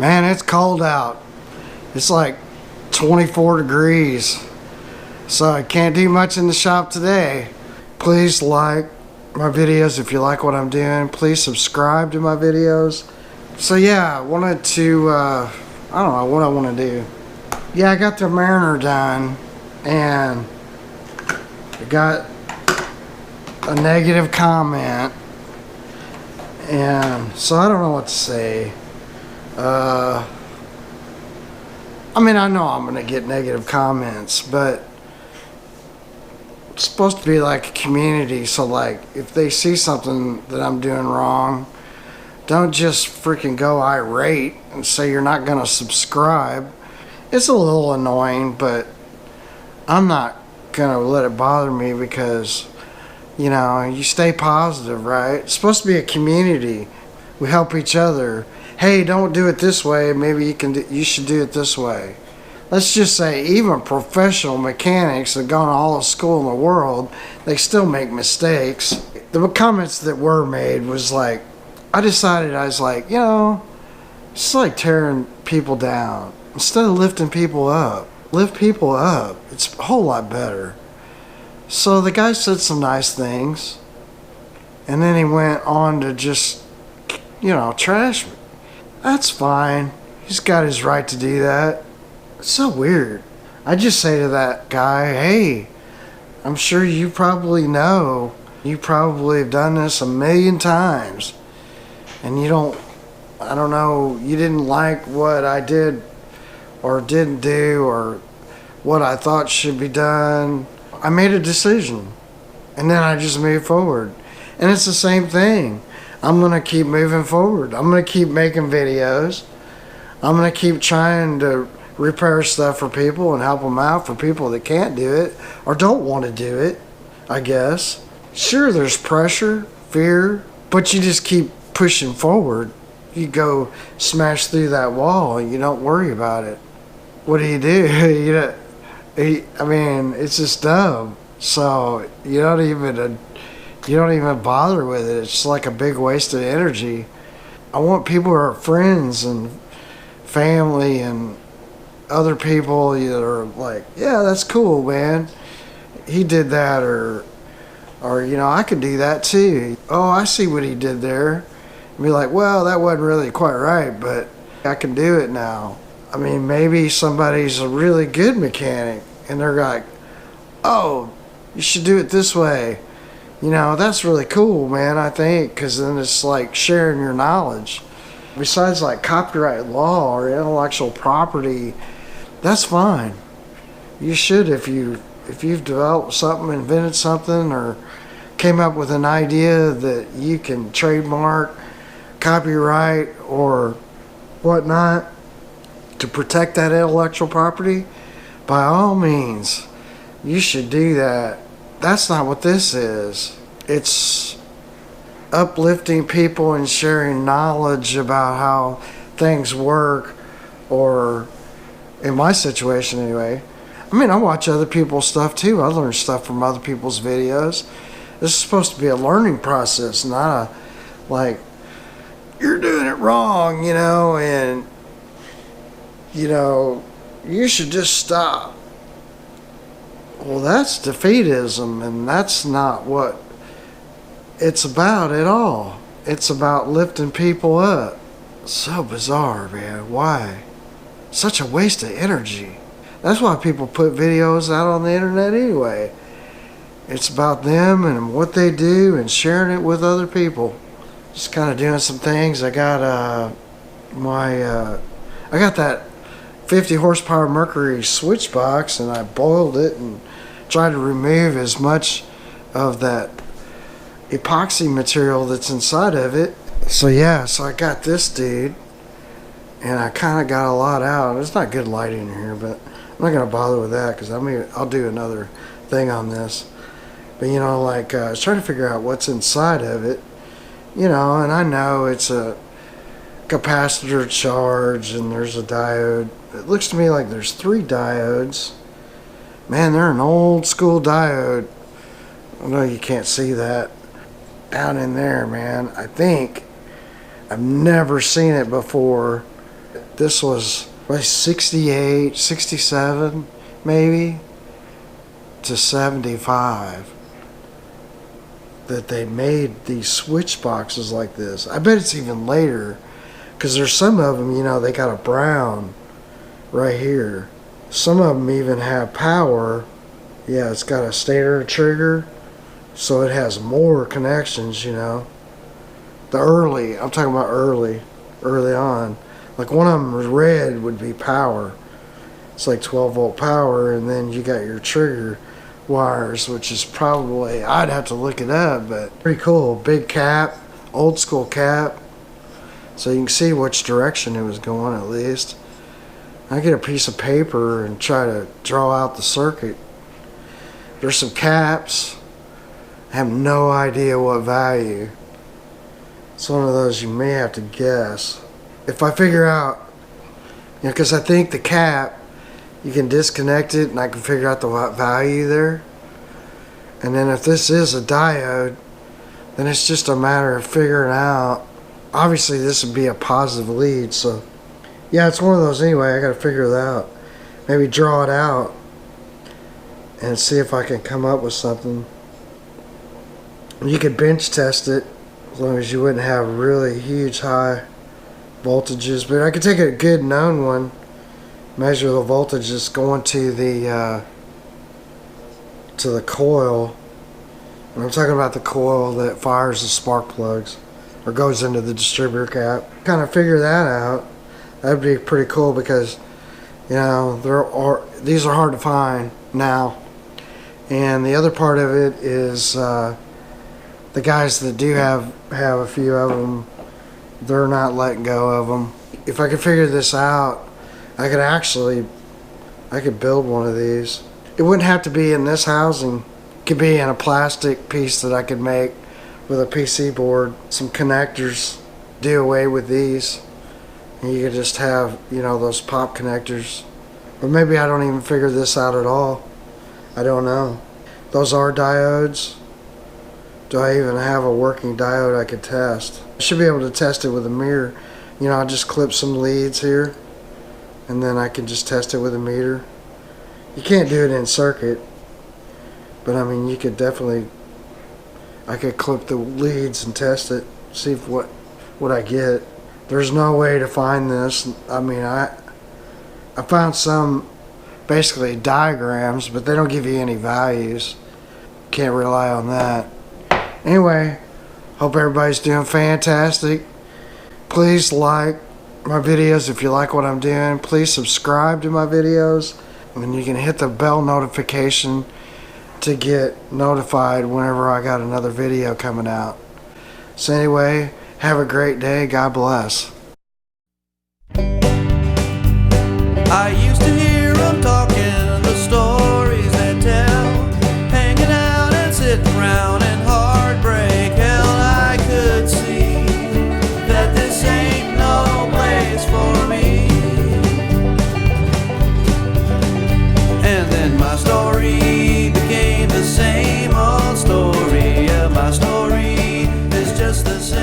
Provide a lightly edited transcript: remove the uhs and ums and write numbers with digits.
Man, it's cold out. It's like 24 degrees. So I can't do much in the shop today. Please like my videos if you like what I'm doing. Please subscribe to my videos. So yeah, I wanted to, I don't know what I want to do. Yeah, I got the Mariner done and I got a negative comment. And so I don't know what to say. I mean, I know I'm going to get negative comments, but it's supposed to be like a community. So like, if they see something that I'm doing wrong, don't just freaking go irate and say you're not going to subscribe. It's a little annoying, but I'm not going to let it bother me because, you know, you stay positive, right? It's supposed to be a community. We help each other. Hey, don't do it this way. Maybe you should do it this way. Let's just say even professional mechanics that gone to all the school in the world, they still make mistakes. The comments that were made was like, I was like, you know, it's like tearing people down. Instead of lifting people up, lift people up. It's a whole lot better. So the guy said some nice things, and then he went on to just, you know, trash me. That's fine. He's got his right to do that. It's so weird. I just say to that guy, hey, I'm sure you probably know. You probably have done this 1,000,000 times. And I don't know, you didn't like what I did or didn't do or what I thought should be done. I made a decision. And then I just moved forward. And it's the same thing. I'm going to keep moving forward. I'm going to keep making videos. I'm going to keep trying to repair stuff for people and help them out for people that can't do it or don't want to do it, I guess. Sure, there's pressure, fear, but you just keep pushing forward. You go smash through that wall and you don't worry about it. What do? I mean, it's just dumb. So you don't even bother with it. It's like a big waste of energy. I want people who are friends and family and other people that are like, yeah, that's cool, man. He did that, or you know, I could do that too. Oh, I see what he did there. And be like, well, that wasn't really quite right, but I can do it now. I mean, maybe somebody's a really good mechanic and they're like, oh, you should do it this way. You know, that's really cool, man, I think, because then it's like sharing your knowledge. Besides like copyright law or intellectual property, that's fine. You should if you've developed something, invented something, or came up with an idea that you can trademark, copyright, or whatnot to protect that intellectual property, by all means, you should do that. That's not what this is. It's uplifting people and sharing knowledge about how things work, or in my situation anyway. I mean, I watch other people's stuff too. I learn stuff from other people's videos. This is supposed to be a learning process, not a, like, you're doing it wrong, you know, and, you know, you should just stop. Well, that's defeatism, and that's not what it's about at all. It's about lifting people up. So bizarre, man. Why? Such a waste of energy. That's why people put videos out on the internet anyway. It's about them and what they do and sharing it with other people. Just kind of doing some things. I got I got that 50 horsepower Mercury switch box, and I boiled it and tried to remove as much of that epoxy material that's inside of it. So yeah, so I got this dude, and I kind of got a lot out. It's not good lighting in here, but I'm not gonna bother with that because I'll do another thing on this. But you know, like I was trying to figure out what's inside of it, you know, and I know it's a capacitor charge and there's a diode. It looks to me like there's 3 diodes. Man, they're an old school diode. I know you can't see that down in there, man. I think I've never seen it before. this was like 68, 67 maybe to 75 that they made these switch boxes like this. I bet it's even later, because there's some of them, you know, they got a brown right here. Some of them even have power. Yeah, it's got a stator trigger, so it has more connections, you know. I'm talking about early on. Like one of them was red would be power. It's like 12 volt power, and then you got your trigger wires, which is probably, I'd have to look it up, but pretty cool. Big cap, old school cap, so you can see which direction it was going at least. I get a piece of paper and try to draw out the circuit. There's some caps. I have no idea what value. It's one of those you may have to guess. If I figure out, you know, because I think the cap, you can disconnect it and I can figure out the value there. And then if this is a diode, then it's just a matter of figuring out. Obviously this would be a positive lead, so yeah, it's one of those anyway. I gotta figure it out. Maybe draw it out and see if I can come up with something. You could bench test it as long as you wouldn't have really huge high voltages, but I could take a good known one, measure the voltages going to the coil. And I'm talking about the coil that fires the spark plugs or goes into the distributor cap. Kind of figure that out. That'd be pretty cool, because you know these are hard to find now. And the other part of it is the guys that do have a few of them, they're not letting go of them. If I could figure this out, I could build one of these. It wouldn't have to be in this housing. It could be in a plastic piece that I could make with a PC board. Some connectors, do away with these, and you could just have, you know, those pop connectors. Or maybe I don't even figure this out at all. I don't know. Those are diodes. Do I even have a working diode I could test? I should be able to test it with a mirror. You know, I'll just clip some leads here, and then I can just test it with a meter. You can't do it in circuit, but I mean, you could definitely, I could clip the leads and test it, see if what I get. There's no way to find this. I mean, I found some basically diagrams, but they don't give you any values. Can't rely on that. Anyway, hope everybody's doing fantastic. Please like my videos if you like what I'm doing. Please subscribe to my videos, and you can hit the bell notification to get notified whenever I got another video coming out. So anyway, have a great day. God bless. I used to hear them talking, the stories they tell, hanging out and sitting around in heartbreak hell. I could see that this ain't no place for me. And then my story became the same old story. Yeah, my story is just the same.